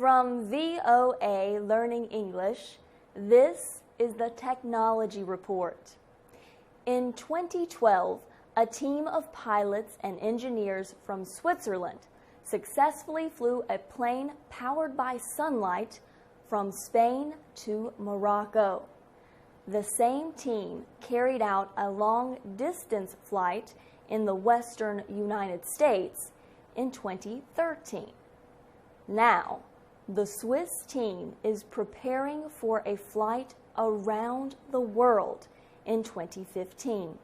From VOA Learning English, this is the Technology Report. In 2012, a team of pilots and engineers from Switzerland successfully flew a plane powered by sunlight from Spain to Morocco. The same team carried out a long-distance flight in the western United States in 2013. Now, the Swiss team is preparing for a flight around the world in 2015.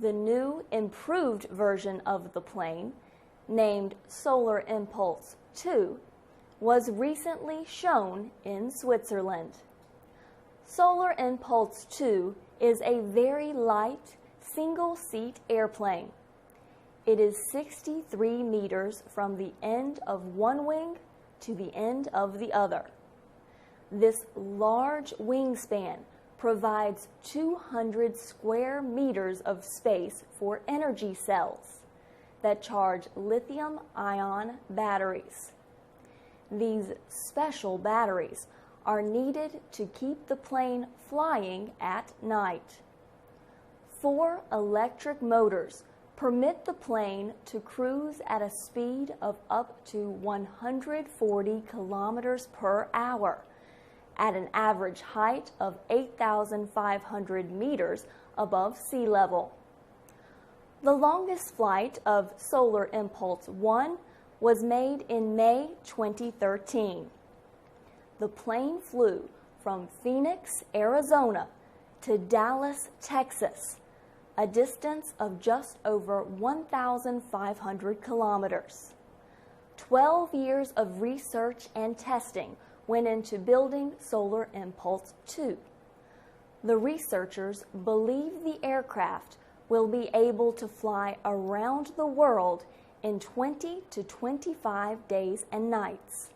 The new, improved version of the plane, named Solar Impulse 2, was recently shown in Switzerland. Solar Impulse 2 is a very light, single-seat airplane. It is 63 meters from the end of one wing to the end of the other. This large wingspan provides 200 square meters of space for energy cells that charge lithium-ion batteries. These special batteries are needed to keep the plane flying at night. 4 electric motors permit the plane to cruise at a speed of up to 140 kilometers per hour at an average height of 8,500 meters above sea level. The longest flight of Solar Impulse 1 was made in May 2013. The plane flew from Phoenix, Arizona to Dallas, Texas, a distance of just over 1,500 kilometers. 12 years of research and testing went into building Solar Impulse 2. The researchers believe the aircraft will be able to fly around the world in 20 to 25 days and nights.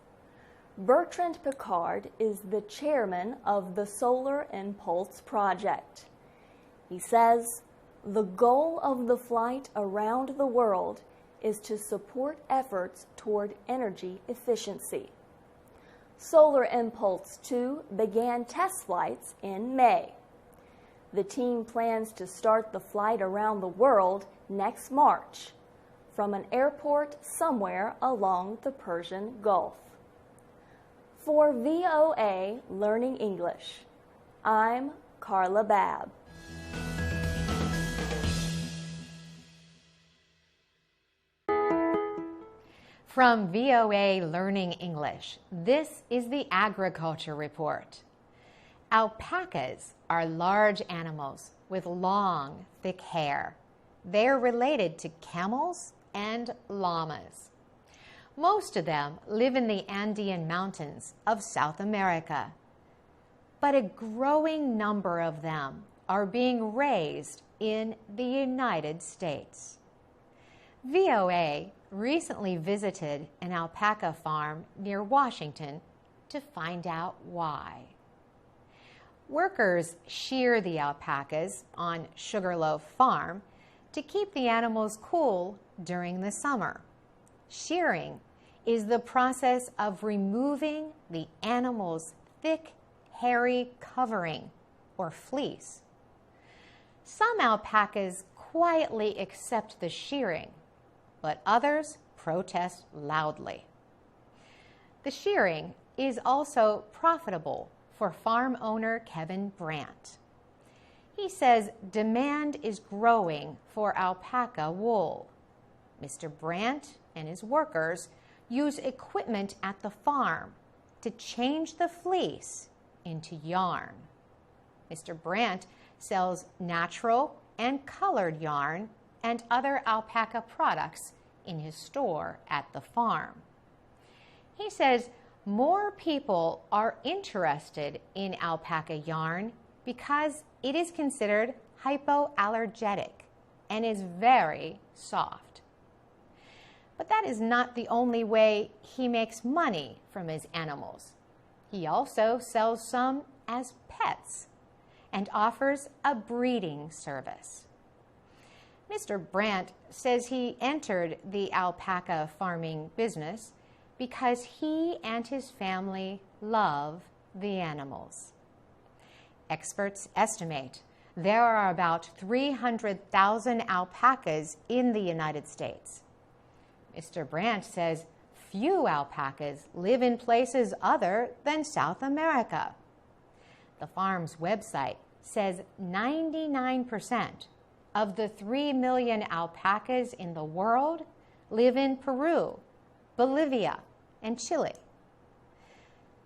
Bertrand Piccard is the chairman of the Solar Impulse project. He says, "The goal of the flight around the world is to support efforts toward energy efficiency." Solar Impulse 2 began test flights in May. The team plans to start the flight around the world next March from an airport somewhere along the Persian Gulf. For VOA Learning English, I'm Carla Babb. From VOA Learning English, this is the Agriculture Report. Alpacas are large animals with long, thick hair. They're related to camels and llamas. Most of them live in the Andean mountains of South America, but a growing number of them are being raised in the United States. VOA recently visited an alpaca farm near Washington to find out why. Workers shear the alpacas on Sugarloaf Farm to keep the animals cool during the summer. Shearing is the process of removing the animal's thick, hairy covering, or fleece. Some alpacas quietly accept the shearing, but others protest loudly. The shearing is also profitable for farm owner Kevin Brandt. He says demand is growing for alpaca wool. Mr. Brandt and his workers use equipment at the farm to change the fleece into yarn. Mr. Brandt sells natural and colored yarn and other alpaca products in his store at the farm. He says more people are interested in alpaca yarn because it is considered hypoallergenic and is very soft. But that is not the only way he makes money from his animals. He also sells some as pets and offers a breeding service. Mr. Brandt says he entered the alpaca farming business because he and his family love the animals. Experts estimate there are about 300,000 alpacas in the United States. Mr. Branch says few alpacas live in places other than South America. The farm's website says 99% of the 3 million alpacas in the world live in Peru, Bolivia, and Chile.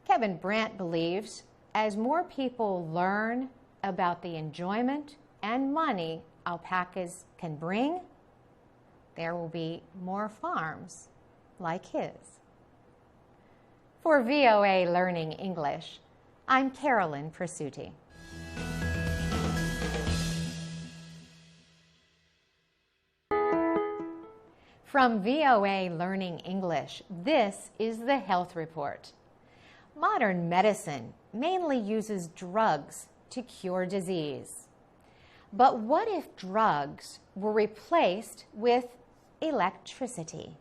Kevin Brandt believes as more people learn about the enjoyment and money alpacas can bring, there will be more farms like his. For VOA Learning English, I'm Carolyn Presutti. From VOA Learning English, this is the Health Report. Modern medicine mainly uses drugs to cure disease. But what if drugs were replaced with electricity?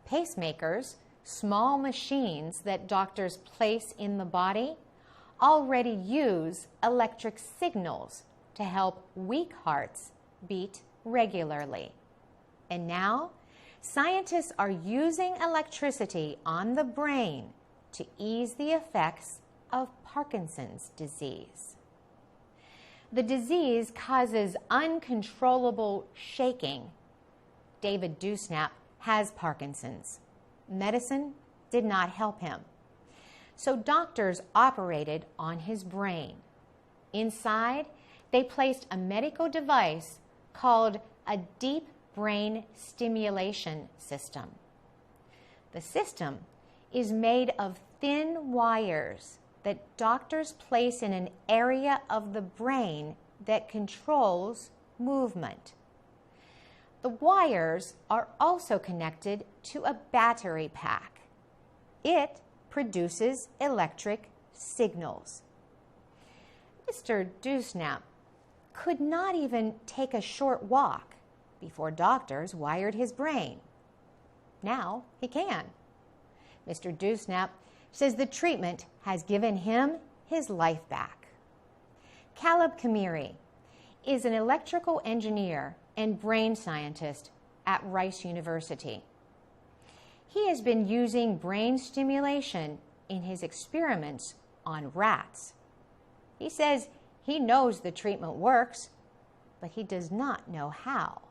Pacemakers, small machines that doctors place in the body, already use electric signals to help weak hearts beat regularly. And now, scientists are using electricity on the brain to ease the effects of Parkinson's disease. The disease causes uncontrollable shaking. David Dewsnap has Parkinson's. Medicine did not help him. So doctors operated on his brain. Inside, they placed a medical device called a deep brain stimulation system. The system is made of thin wires that doctors place in an area of the brain that controls movement. The wires are also connected to a battery pack. It produces electric signals. Mr. Dewsnap could not even take a short walk before doctors wired his brain. Now he can. Mr. Dewsnap says the treatment has given him his life back. Caleb Kamiri is an electrical engineer and brain scientist at Rice University. He has been using brain stimulation in his experiments on rats. He says he knows the treatment works, but he does not know how.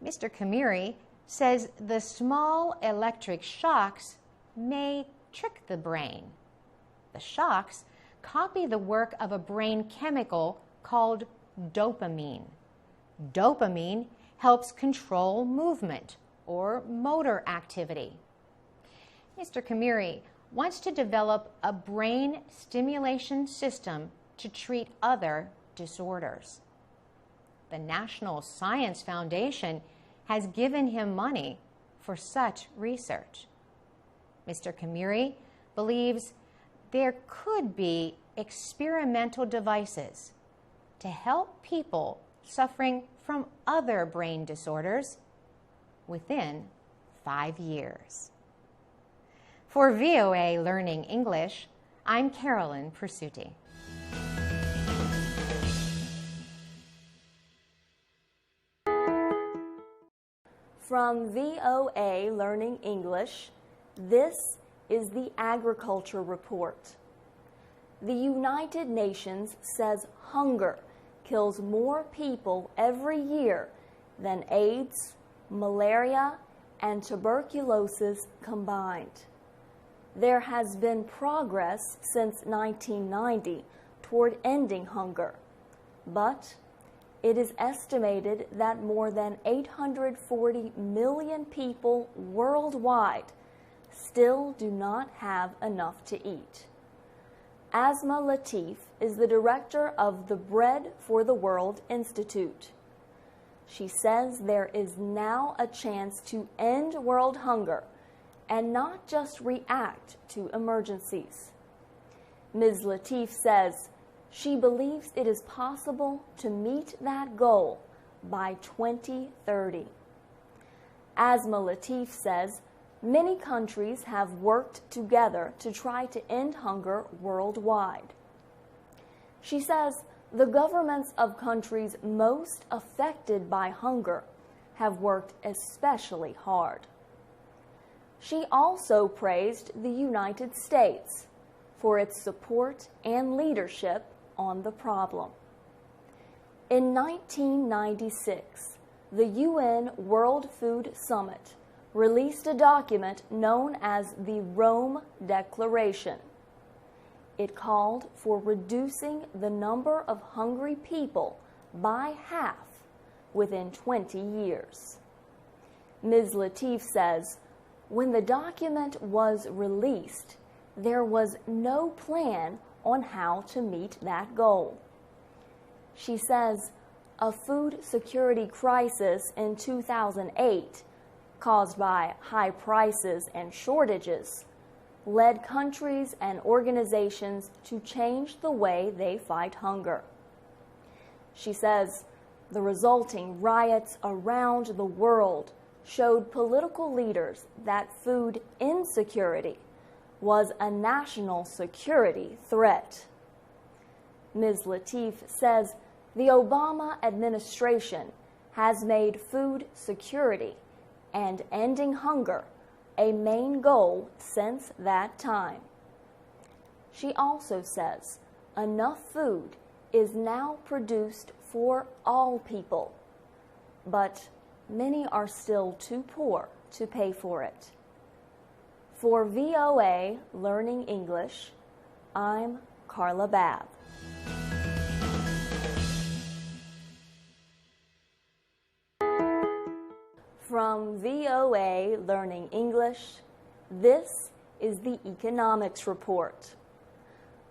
Mr. Kamiri says the small electric shocks may trick the brain. The shocks copy the work of a brain chemical called dopamine. Dopamine helps control movement or motor activity. Mr. Kamiri wants to develop a brain stimulation system to treat other disorders. The National Science Foundation has given him money for such research. Mr. Kamiri believes there could be experimental devices to help people suffering from other brain disorders within 5 years. For VOA Learning English, I'm Carolyn Presutti. From VOA Learning English, this is the Agriculture Report. The United Nations says hunger kills more people every year than AIDS, malaria, and tuberculosis combined. There has been progress since 1990 toward ending hunger, but it is estimated that more than 840 million people worldwide still do not have enough to eat. Asma Latif is the director of the Bread for the World Institute. She says there is now a chance to end world hunger and not just react to emergencies. Ms. Latif says she believes it is possible to meet that goal by 2030. Asma Latif says many countries have worked together to try to end hunger worldwide. She says the governments of countries most affected by hunger have worked especially hard. She also praised the United States for its support and leadership on the problem. In 1996, the UN World Food Summit released a document known as the Rome Declaration. It called for reducing the number of hungry people by half within 20 years. Ms. Latif says, when the document was released, there was no plan on how to meet that goal. She says a food security crisis in 2008, caused by high prices and shortages, led countries and organizations to change the way they fight hunger. She says the resulting riots around the world showed political leaders that food insecurity was a national security threat. Ms. Latif says the Obama administration has made food security and ending hunger a main goal since that time. She also says enough food is now produced for all people, but many are still too poor to pay for it. For VOA Learning English, I'm Carla Babb. From VOA Learning English, this is the Economics Report.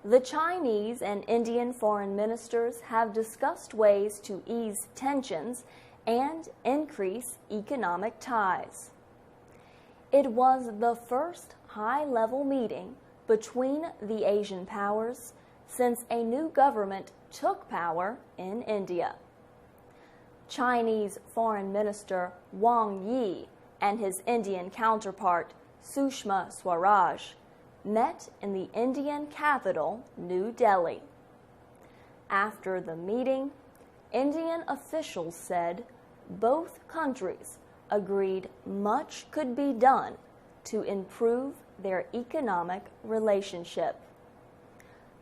The Chinese and Indian foreign ministers have discussed ways to ease tensions and increase economic ties. It was the first high-level meeting between the Asian powers since a new government took power in India. Chinese Foreign Minister Wang Yi and his Indian counterpart Sushma Swaraj met in the Indian capital, New Delhi. After the meeting, Indian officials said both countries agreed much could be done to improve their economic relationship.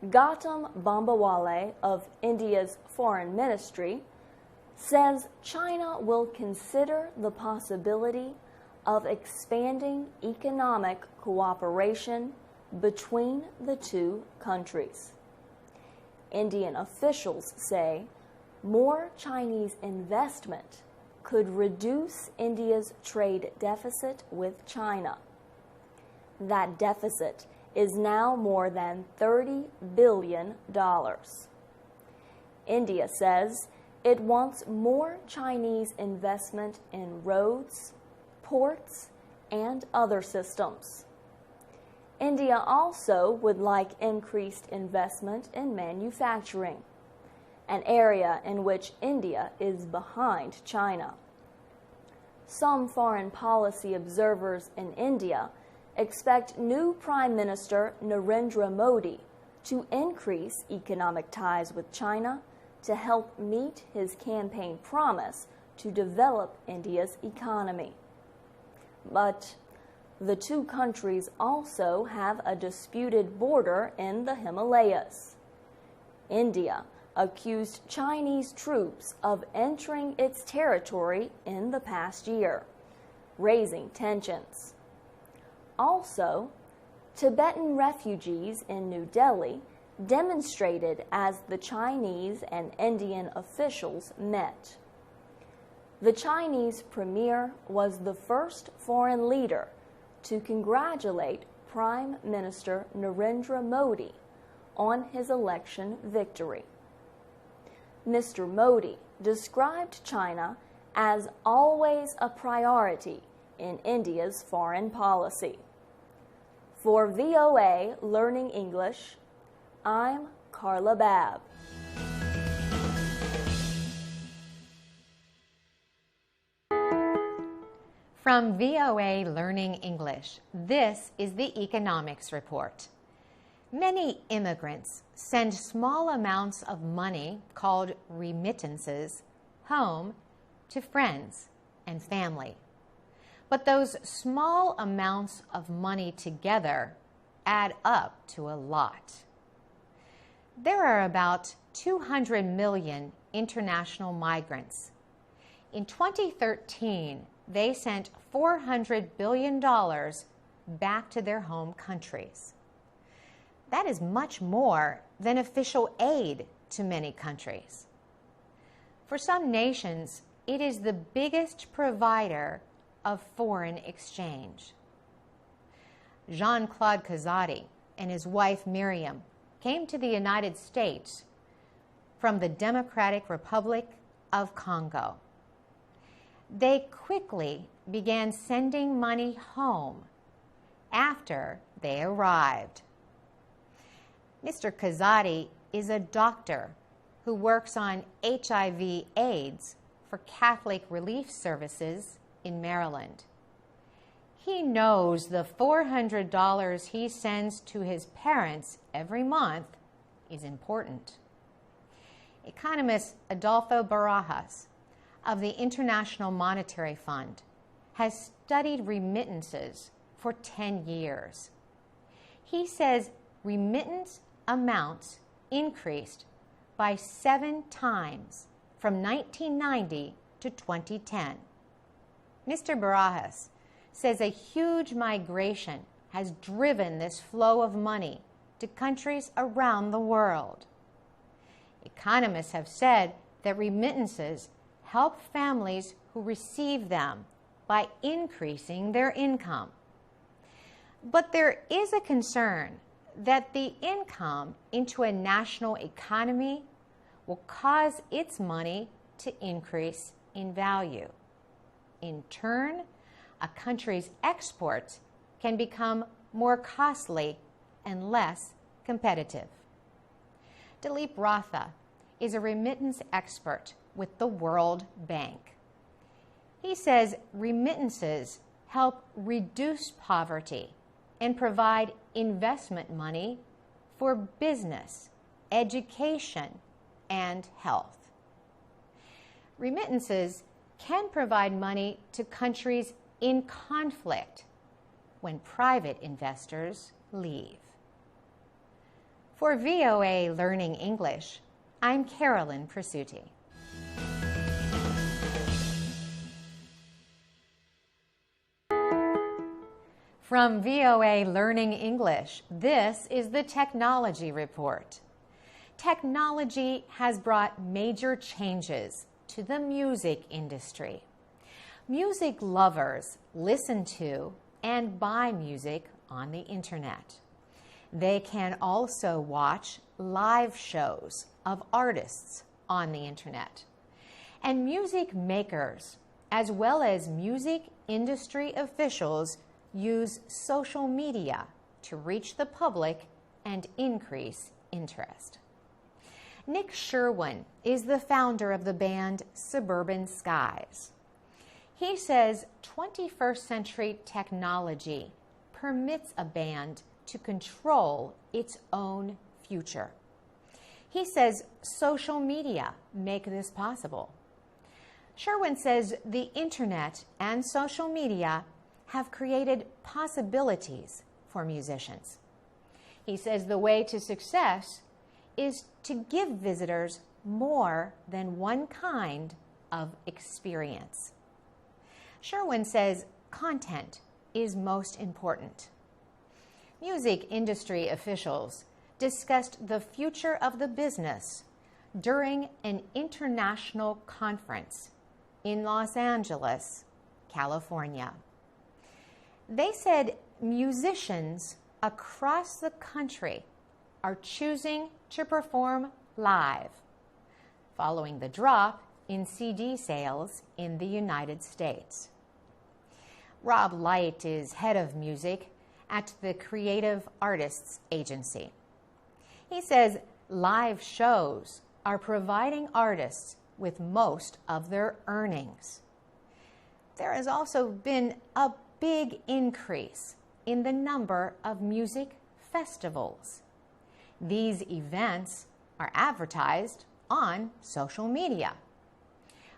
Gautam Bambawale of India's Foreign Ministry says China will consider the possibility of expanding economic cooperation between the two countries. Indian officials say more Chinese investment could reduce India's trade deficit with China. That deficit is now more than $30 billion. India says it wants more Chinese investment in roads, ports, and other systems. India also would like increased investment in manufacturing, an area in which India is behind China. Some foreign policy observers in India expect new Prime Minister Narendra Modi to increase economic ties with China to help meet his campaign promise to develop India's economy. But the two countries also have a disputed border in the Himalayas. India accused Chinese troops of entering its territory in the past year, raising tensions. Also, Tibetan refugees in New Delhi demonstrated as the Chinese and Indian officials met. The Chinese premier was the first foreign leader to congratulate Prime Minister Narendra Modi on his election victory. Mr. Modi described China as always a priority in India's foreign policy. For VOA Learning English, I'm Carla Babb. From VOA Learning English, this is the Economics Report. Many immigrants send small amounts of money, called remittances, home to friends and family. But those small amounts of money together add up to a lot. There are about 200 million international migrants. In 2013, they sent $400 billion back to their home countries. That is much more than official aid to many countries. For some nations, it is the biggest provider of foreign exchange. Jean-Claude Kazadi and his wife Miriam came to the United States from the Democratic Republic of Congo. They quickly began sending money home after they arrived. Mr. Kazadi is a doctor who works on HIV/AIDS for Catholic Relief Services in Maryland. He knows the $400 he sends to his parents every month is important. Economist Adolfo Barajas of the International Monetary Fund has studied remittances for 10 years. He says remittance amounts increased by 7 times from 1990 to 2010. Mr. Barajas says a huge migration has driven this flow of money to countries around the world. Economists have said that remittances help families who receive them by increasing their income. But there is a concern that the income into a national economy will cause its money to increase in value. In turn, a country's exports can become more costly and less competitive. Dilip Ratha is a remittance expert with the World Bank. He says remittances help reduce poverty and provide investment money for business, education, and health. Remittances can provide money to countries in conflict when private investors leave. For VOA Learning English, I'm Carolyn Presutti. From VOA Learning English, this is the Technology Report. Technology has brought major changes to the music industry. Music lovers listen to and buy music on the internet. They can also watch live shows of artists on the internet. And music makers, as well as music industry officials, use social media to reach the public and increase interest. Nick Sherwin is the founder of the band Suburban Skies. He says 21st century technology permits a band to control its own future. He says social media make this possible. Sherwin says the internet and social media have created possibilities for musicians. He says the way to success is to give visitors more than one kind of experience. Sherwin says content is most important. Music industry officials discussed the future of the business during an international conference in Los Angeles, California. They said musicians across the country are choosing to perform live, following the drop in CD sales in the United States. Rob Light is head of music at the Creative Artists Agency. He says live shows are providing artists with most of their earnings. there has also been a big increase in the number of music festivals. These events are advertised on social media.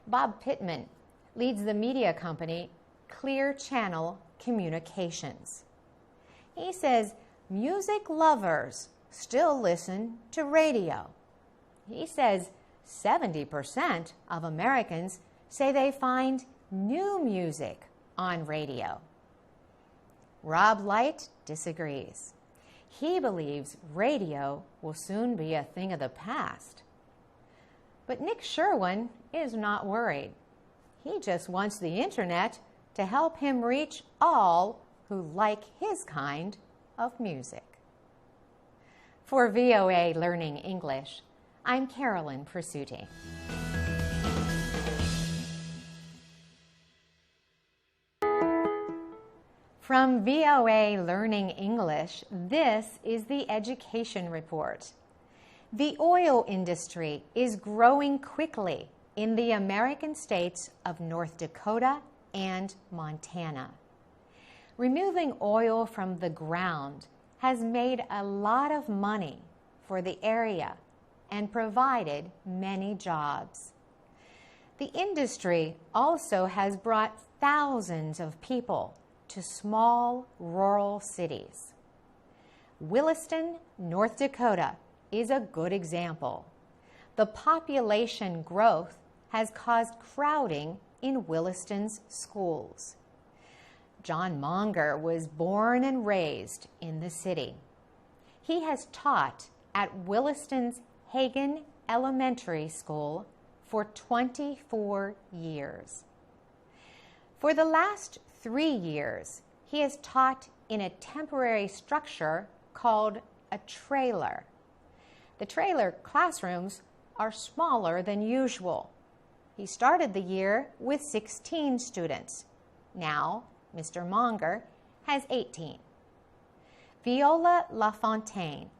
Bob Pittman leads the media company Clear Channel Communications. He says music lovers still listen to radio. He says 70% of Americans say they find new music on radio. Rob Light disagrees. He believes radio will soon be a thing of the past. But Nick Sherwin is not worried. He just wants the internet to help him reach all who like his kind of music. For VOA Learning English, I'm Carolyn Presutti. From VOA Learning English, this is the Education Report. The oil industry is growing quickly in the American states of North Dakota and Montana. Removing oil from the ground has made a lot of money for the area and provided many jobs. The industry also has brought thousands of people to small rural cities. Williston, North Dakota is a good example. The population growth has caused crowding in Williston's schools. John Monger was born and raised in the city. He has taught at Williston's Hagen Elementary School for 24 years. For the last 3 years, he has taught in a temporary structure called a trailer. The trailer classrooms are smaller than usual. He started the year with 16 students. Now, Mr. Monger has 18. Viola LaFontaine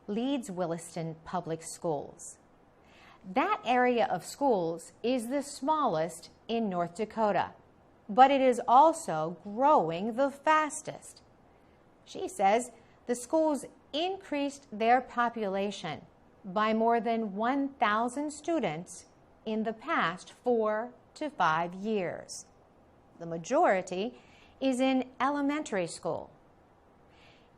leads Williston Public Schools. That area of schools is the smallest in North Dakota, but it is also growing the fastest. She says the schools increased their population by more than 1,000 students in the past 4 to 5 years. The majority is in elementary school.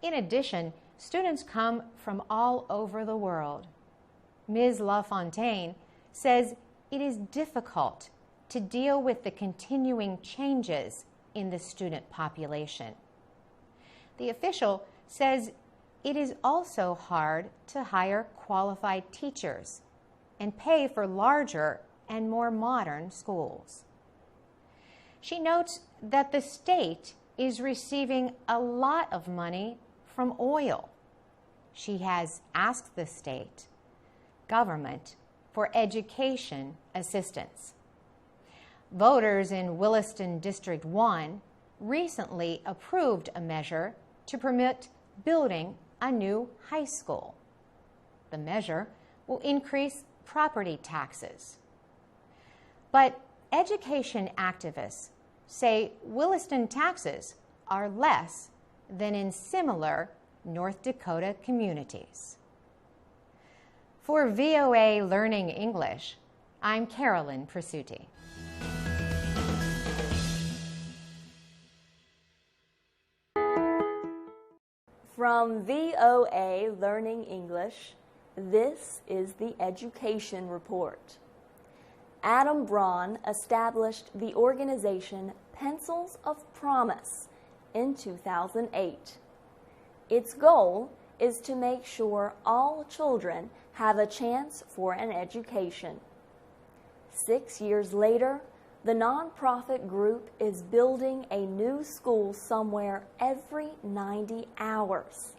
In addition, students come from all over the world. Ms. LaFontaine says it is difficult to deal with the continuing changes in the student population. The official says it is also hard to hire qualified teachers and pay for larger and more modern schools. She notes that the state is receiving a lot of money from oil. She has asked the state government for education assistance. Voters in Williston District 1 recently approved a measure to permit building a new high school. The measure will increase property taxes. But education activists say Williston taxes are less than in similar North Dakota communities. For VOA Learning English, I'm Carolyn Presutti. From VOA Learning English, this is the Education Report. Adam Braun established the organization Pencils of Promise in 2008. Its goal is to make sure all children have a chance for an education. 6 years later, the nonprofit group is building a new school somewhere every 90 hours.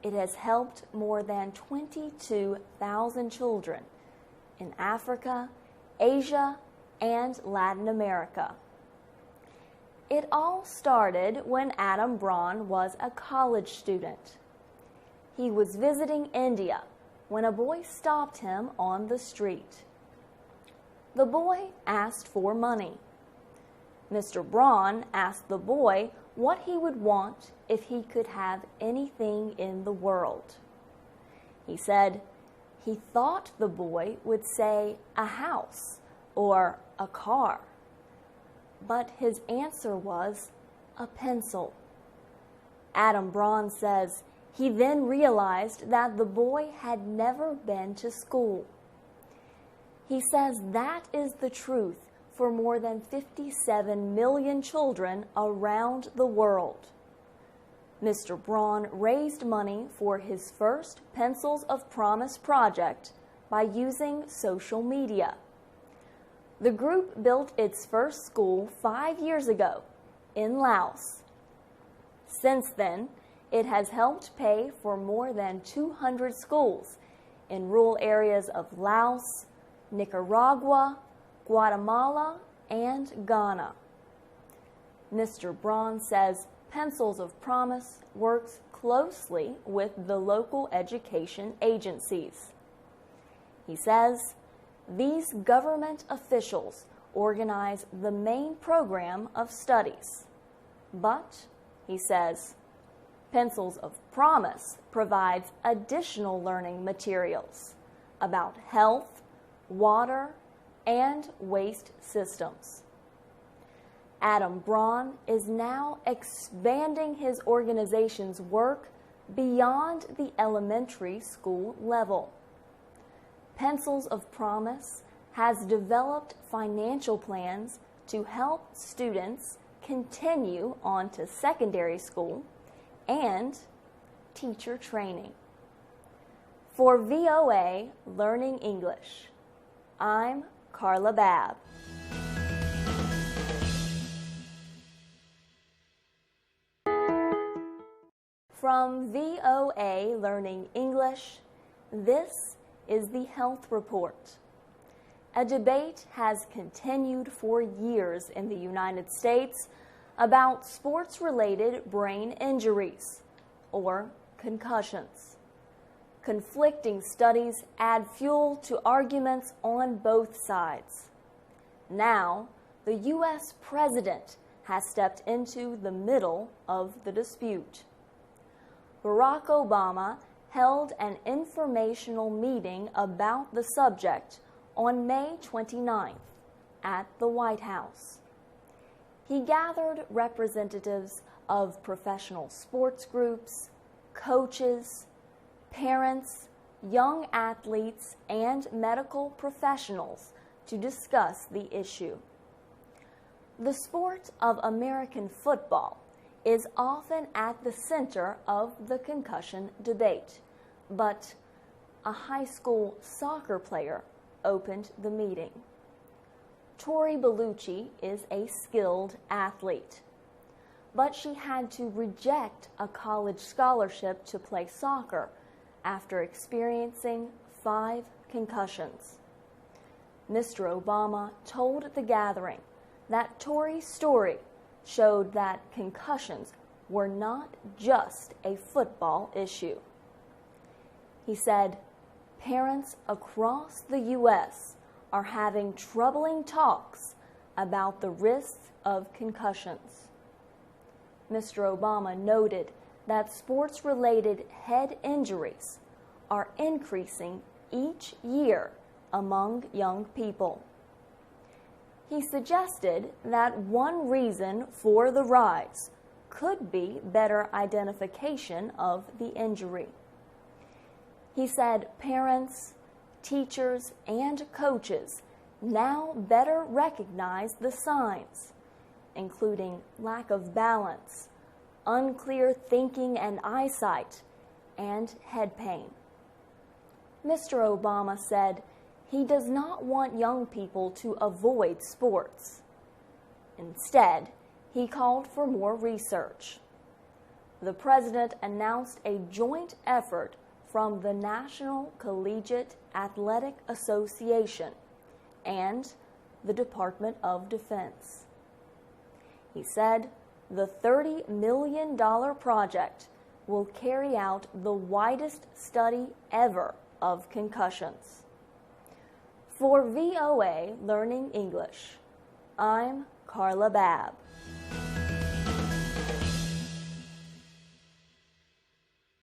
It has helped more than 22,000 children in Africa, Asia, and Latin America. It all started when Adam Braun was a college student. He was visiting India when a boy stopped him on the street. The boy asked for money. Mr. Braun asked the boy what he would want if he could have anything in the world. He said he thought the boy would say a house or a car, but his answer was a pencil. Adam Braun says he then realized that the boy had never been to school. He says that is the truth for more than 57 million children around the world. Mr. Braun raised money for his first Pencils of Promise project by using social media. The group built its first school 5 years ago in Laos. Since then, it has helped pay for more than 200 schools in rural areas of Laos, Nicaragua, Guatemala, and Ghana. Mr. Braun says Pencils of Promise works closely with the local education agencies. He says these government officials organize the main program of studies. But, he says, Pencils of Promise provides additional learning materials about health, water, and waste systems. Adam Braun is now expanding his organization's work beyond the elementary school level. Pencils of Promise has developed financial plans to help students continue on to secondary school and teacher training. For VOA Learning English, I'm Carla Babb. From VOA Learning English, this is the Health Report. A debate has continued for years in the United States about sports-related brain injuries, or concussions. Conflicting studies add fuel to arguments on both sides. Now, the U.S. President has stepped into the middle of the dispute. Barack Obama held an informational meeting about the subject on May 29th at the White House. He gathered representatives of professional sports groups, coaches, parents, young athletes, and medical professionals to discuss the issue. The sport of American football is often at the center of the concussion debate, but a high school soccer player opened the meeting. Tori Bellucci is a skilled athlete, but she had to reject a college scholarship to play soccer after experiencing 5 concussions. Mr. Obama told the gathering that Tori's story showed that concussions were not just a football issue. He said, parents across the U.S. are having troubling talks about the risks of concussions. Mr. Obama noted that sports-related head injuries are increasing each year among young people. He suggested that one reason for the rise could be better identification of the injury. He said parents, teachers, and coaches now better recognize the signs, including lack of balance, unclear thinking and eyesight, and head pain. Mr. Obama said he does not want young people to avoid sports. Instead, he called for more research. The president announced a joint effort from the National Collegiate Athletic Association and the Department of Defense. He said the $30 million project will carry out the widest study ever of concussions. For VOA Learning English, I'm Carla Babb.